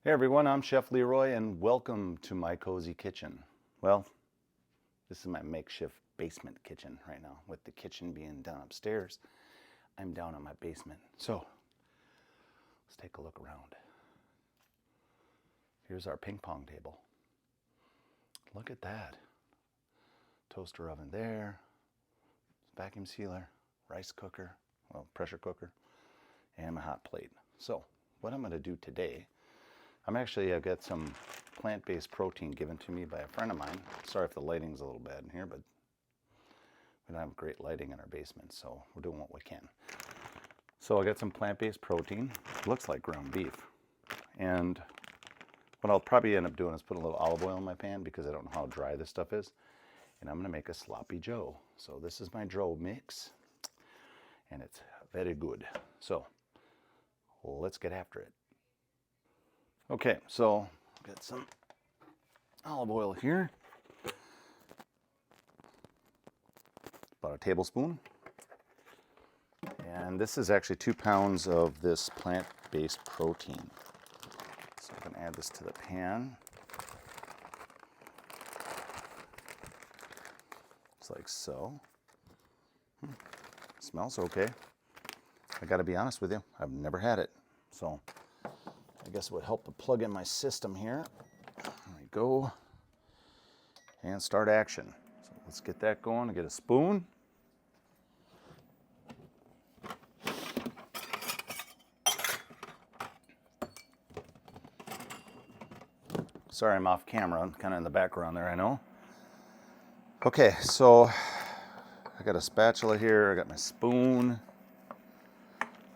Hey everyone, I'm Chef Leroy and welcome to my cozy kitchen. Well, this is my makeshift basement kitchen right now, with the kitchen being down upstairs. I'm down in my basement. So, let's take a look around. Here's our ping pong table. Look at that. Toaster oven there, vacuum sealer, rice cooker, well, pressure cooker, and my hot plate. So, what I'm going to do today, I've got some plant-based protein given to me by a friend of mine. Sorry if the lighting's a little bad in here, but we don't have great lighting in our basement, so we're doing what we can. So I got some plant-based protein. It looks like ground beef. And what I'll probably end up doing is put a little olive oil in my pan because I don't know how dry this stuff is. And I'm going to make a sloppy joe. So this is my joe mix, and it's very good. So let's get after it. Okay, so got some olive oil here. About a tablespoon. And this is actually 2 pounds of this plant-based protein. So I'm going to add this to the pan. Just like so. Smells okay. I got to be honest with you, I've never had it. So I guess it would help to plug in my system here. There we go. And start action. So let's get that going. I get a spoon. Sorry, I'm off camera. I'm kind of in the background there, I know. Okay, so I got a spatula here. I got my spoon.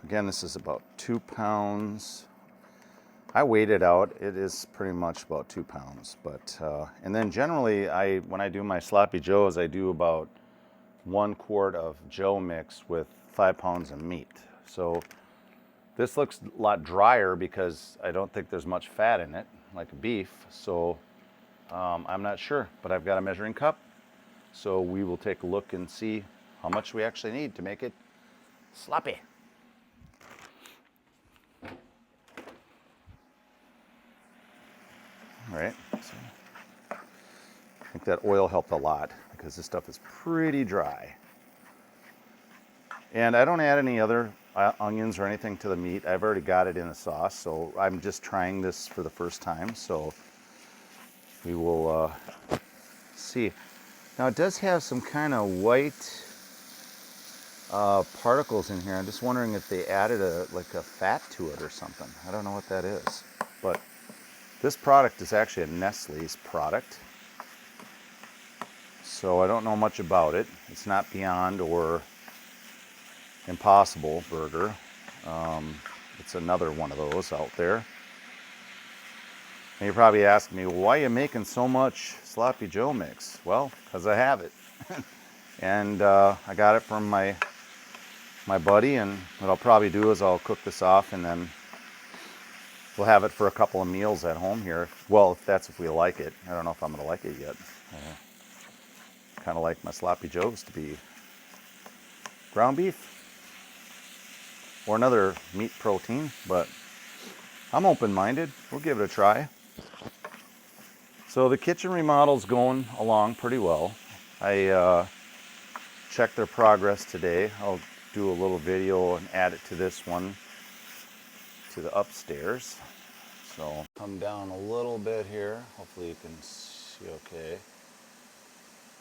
Again, this is about 2 pounds. I weighed it out. It is pretty much about 2 pounds. But and then generally, when I do my sloppy joes, I do about 1 quart of joe mix with 5 pounds of meat. So this looks a lot drier because I don't think there's much fat in it, like beef. So I'm not sure, but I've got a measuring cup. So we will take a look and see how much we actually need to make it sloppy. All right, so I think that oil helped a lot because this stuff is pretty dry. And I don't add any other onions or anything to the meat. I've already got it in the sauce, so I'm just trying this for the first time. So we will see. Now it does have some kind of white particles in here. I'm just wondering if they added a fat to it or something. I don't know what that is, but this product is actually a Nestle's product, so I don't know much about it. It's not Beyond or Impossible Burger. It's another one of those out there. And you're probably asking me, well, why are you making so much sloppy joe mix? Well, because I have it. And I got it from my buddy, and what I'll probably do is I'll cook this off and then we'll have it for a couple of meals at home here. Well, if we like it. I don't know if I'm going to like it yet. Kind of like my sloppy joes to be ground beef or another meat protein, but I'm open-minded. We'll give it a try. So the kitchen remodel's going along pretty well. I checked their progress today. I'll do a little video and add it to this one, to the upstairs. So come down a little bit here. Hopefully you can see okay.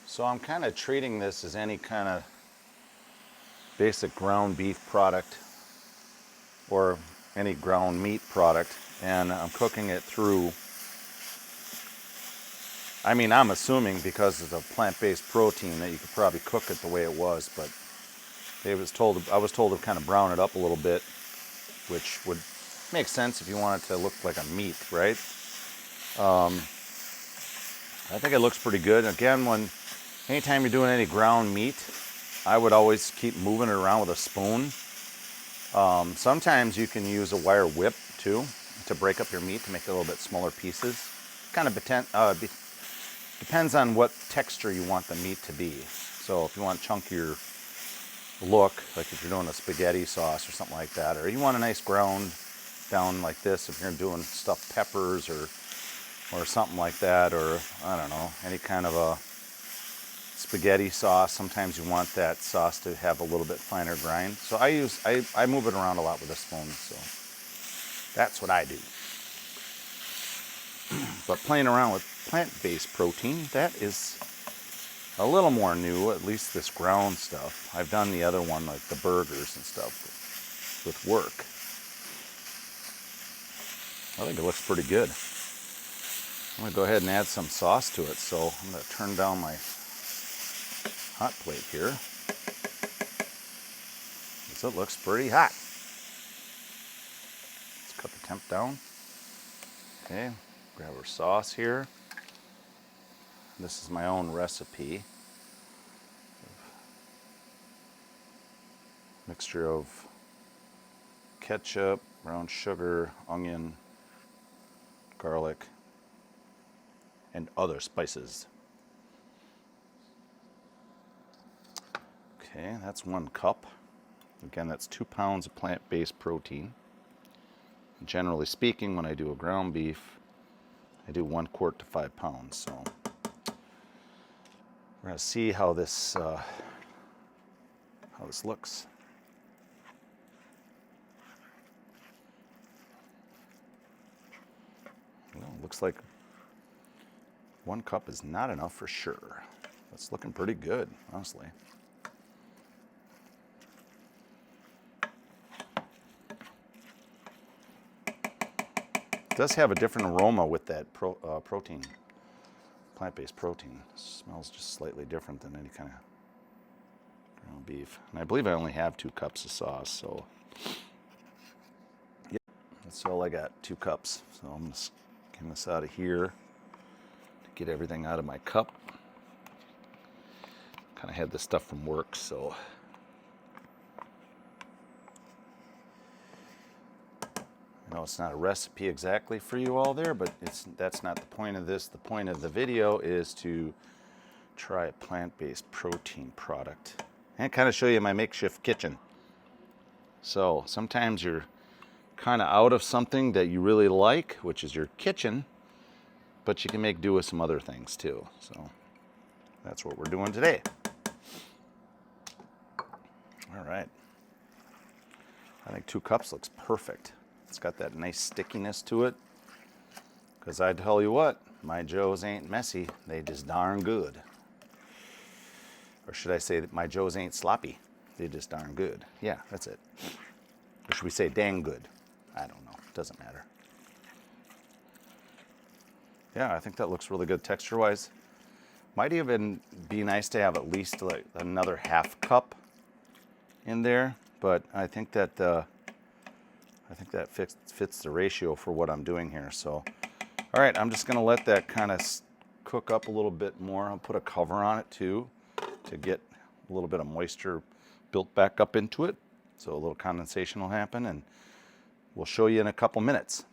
So I'm kind of treating this as any kind of basic ground beef product or any ground meat product, and I'm cooking it through. I mean, I'm assuming because it's a plant-based protein that you could probably cook it the way it was, but I was told to kind of brown it up a little bit, which would make sense if you want it to look like a meat, right? I think it looks pretty good. Again, anytime you're doing any ground meat, I would always keep moving it around with a spoon. Sometimes you can use a wire whip too to break up your meat to make it a little bit smaller pieces. Kind of depends on what texture you want the meat to be. So if you want chunkier look, like if you're doing a spaghetti sauce or something like that, or you want a nice ground down like this if you're doing stuffed peppers or something like that, or I don't know, any kind of a spaghetti sauce. Sometimes you want that sauce to have a little bit finer grind. So I move it around a lot with a spoon, so that's what I do. But playing around with plant-based protein, that is a little more new, at least this ground stuff. I've done the other one, like the burgers and stuff, with work. I think it looks pretty good. I'm gonna go ahead and add some sauce to it, so I'm gonna turn down my hot plate here, because it looks pretty hot. Let's cut the temp down. Okay, grab our sauce here. This is my own recipe. Mixture of ketchup, brown sugar, onion, garlic, and other spices. Okay, that's 1 cup. Again, that's 2 pounds of plant-based protein. Generally speaking, when I do a ground beef, I do 1 quart to 5 pounds. So we're gonna see how this looks. Well, it looks like 1 cup is not enough for sure. That's looking pretty good, honestly. It does have a different aroma with that protein, plant-based protein. It smells just slightly different than any kind of ground beef. And I believe I only have 2 cups of sauce, so yeah, that's all I got, 2 cups. So I'm gonna skim this out of here to get everything out of my cup. Kind of had this stuff from work, so I know it's not a recipe exactly for you all there, but that's not the point of this. The point of the video is to try a plant-based protein product and kind of show you my makeshift kitchen. So sometimes you're kind of out of something that you really like, which is your kitchen, but you can make do with some other things too. So that's what we're doing today. All right. I think 2 cups looks perfect. It's got that nice stickiness to it. Because I tell you what, my Joes ain't messy, they just darn good. Or should I say that my Joes ain't sloppy, they just darn good. Yeah, that's it. Or should we say dang good? I don't know, doesn't matter. Yeah, I think that looks really good texture-wise. Might even be nice to have at least like another half cup in there, but I think that fits the ratio for what I'm doing here. So, all right, I'm just gonna let that kind of cook up a little bit more. I'll put a cover on it too to get a little bit of moisture built back up into it. So a little condensation will happen, and we'll show you in a couple minutes.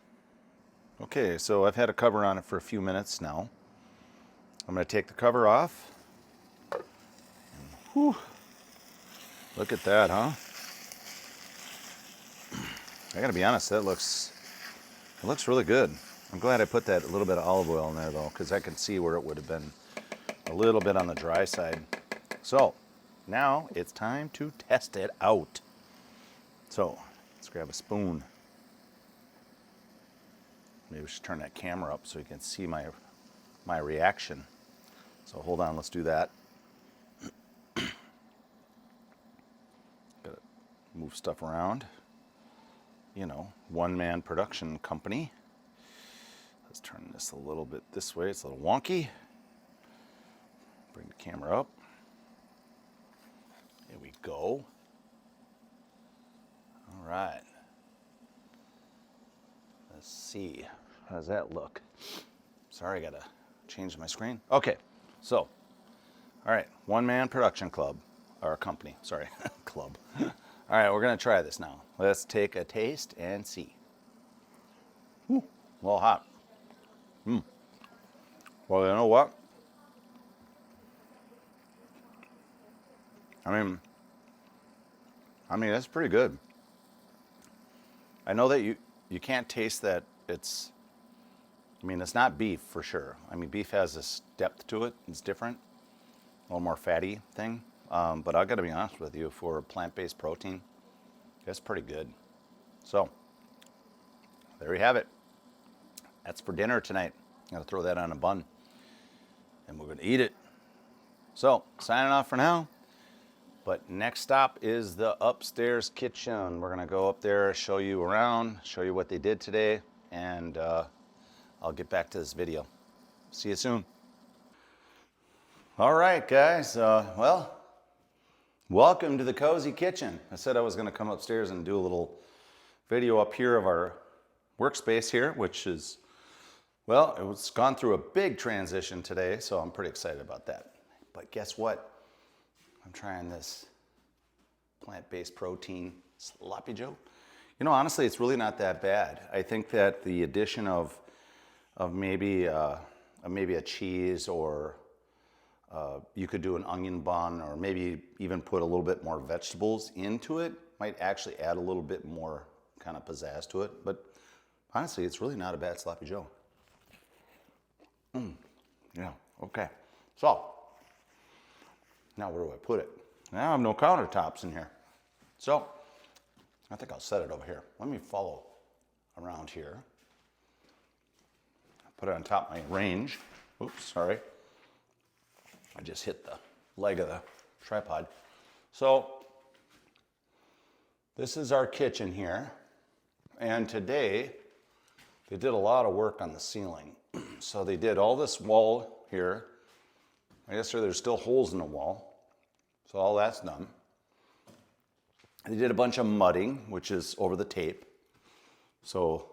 Okay, so I've had a cover on it for a few minutes now. I'm gonna take the cover off. And, whew, look at that, huh? I gotta be honest, it looks really good. I'm glad I put that little bit of olive oil in there though, because I could see where it would have been a little bit on the dry side. So now it's time to test it out. So let's grab a spoon. Maybe we should turn that camera up so you can see my reaction. So hold on, let's do that. Gotta move stuff around. You know, one-man production company. Let's turn this a little bit this way. It's a little wonky. Bring the camera up. Here we go. All right. Let's see. How does that look? Sorry, I gotta change my screen. Okay, so, all right, one-man production club, or company, sorry, club. All right, we're gonna try this now. Let's take a taste and see. Ooh, a little hot. Well, you know what? I mean, that's pretty good. I know that you can't taste that it's, I mean, it's not beef for sure. I mean, beef has this depth to it. It's different, a little more fatty thing. But I got to be honest with you, for plant-based protein, it's pretty good. So there you have it. That's for dinner tonight. Got to throw that on a bun, and we're going to eat it. So signing off for now. But next stop is the upstairs kitchen. We're gonna go up there, show you around, show you what they did today, and I'll get back to this video. See you soon. All right, guys. Well, welcome to the cozy kitchen. I said I was gonna come upstairs and do a little video up here of our workspace here, which is, well, it's gone through a big transition today, so I'm pretty excited about that. But guess what? I'm trying this plant-based protein sloppy Joe. You know, honestly, it's really not that bad. I think that the addition of maybe a cheese, or you could do an onion bun, or maybe even put a little bit more vegetables into it, might actually add a little bit more kind of pizzazz to it. But honestly, it's really not a bad sloppy Joe. Yeah, okay. So, now where do I put it? Now I have no countertops in here. So, I think I'll set it over here. Let me follow around here. Put it on top of my range. Oops, sorry. I just hit the leg of the tripod. So, this is our kitchen here. And today, they did a lot of work on the ceiling. So they did all this wall here. I guess there's still holes in the wall. So all that's done. They did a bunch of mudding, which is over the tape. So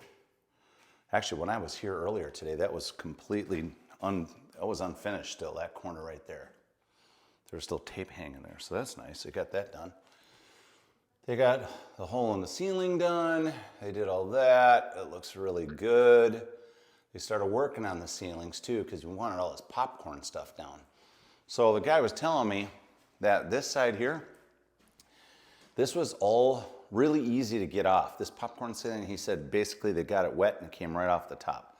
actually, when I was here earlier today, that was completely unfinished still, that corner right there. There's still tape hanging there, so that's nice. They got that done. They got the hole in the ceiling done. They did all that. It looks really good. They started working on the ceilings too, because we wanted all this popcorn stuff down. So the guy was telling me that this side here, this was all really easy to get off. This popcorn ceiling, he said, basically they got it wet and it came right off the top.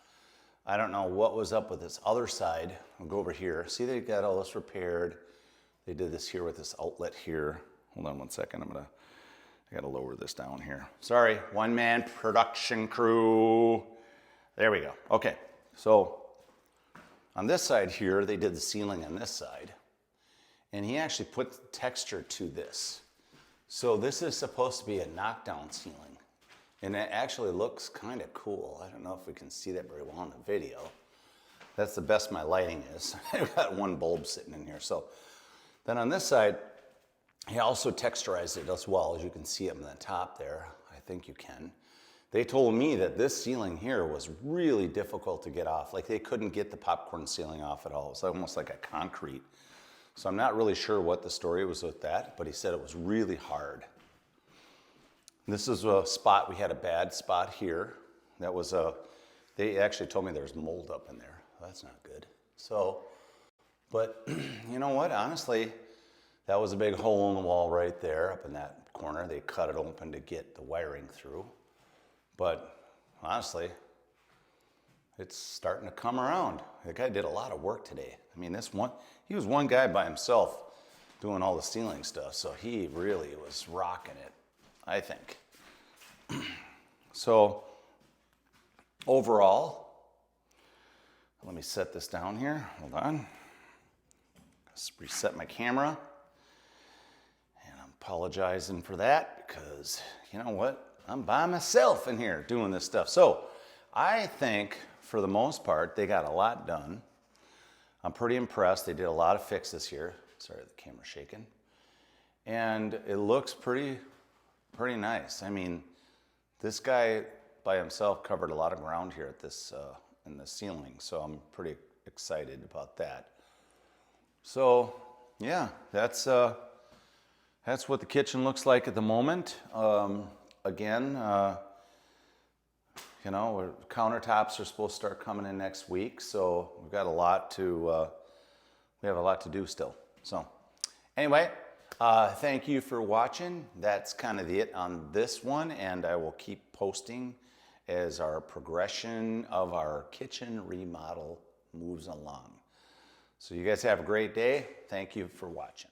I don't know what was up with this other side. I'll go over here. See, they got all this repaired. They did this here with this outlet here. Hold on one second. I gotta lower this down here. Sorry, one-man production crew. There we go. Okay, so on this side here, they did the ceiling on this side. And he actually put texture to this. So this is supposed to be a knockdown ceiling. And it actually looks kind of cool. I don't know if we can see that very well in the video. That's the best my lighting is. I've got one bulb sitting in here. So then on this side, he also texturized it as well. As you can see it on the top there. I think you can. They told me that this ceiling here was really difficult to get off. Like they couldn't get the popcorn ceiling off at all. It's almost like a concrete. So I'm not really sure what the story was with that, but he said it was really hard. This is a spot, we had a bad spot here. That was they actually told me there's mold up in there. That's not good. So, but you know what, honestly, that was a big hole in the wall right there up in that corner. They cut it open to get the wiring through. But honestly, it's starting to come around. The guy did a lot of work today. I mean, he was one guy by himself doing all the ceiling stuff, so he really was rocking it, I think. So, overall, let me set this down here. Hold on. Let's reset my camera. And I'm apologizing for that because, you know what? I'm by myself in here doing this stuff. So, I think, for the most part, they got a lot done. I'm pretty impressed. They did a lot of fixes here. Sorry, the camera's shaking. And it looks pretty nice. I mean, this guy by himself covered a lot of ground here at this in the ceiling, so I'm pretty excited about that. So, yeah, that's what the kitchen looks like at the moment. Again, you know, countertops are supposed to start coming in next week, so we've got a lot to do still. So, anyway, thank you for watching. That's kind of it on this one, and I will keep posting as our progression of our kitchen remodel moves along. So you guys have a great day. Thank you for watching.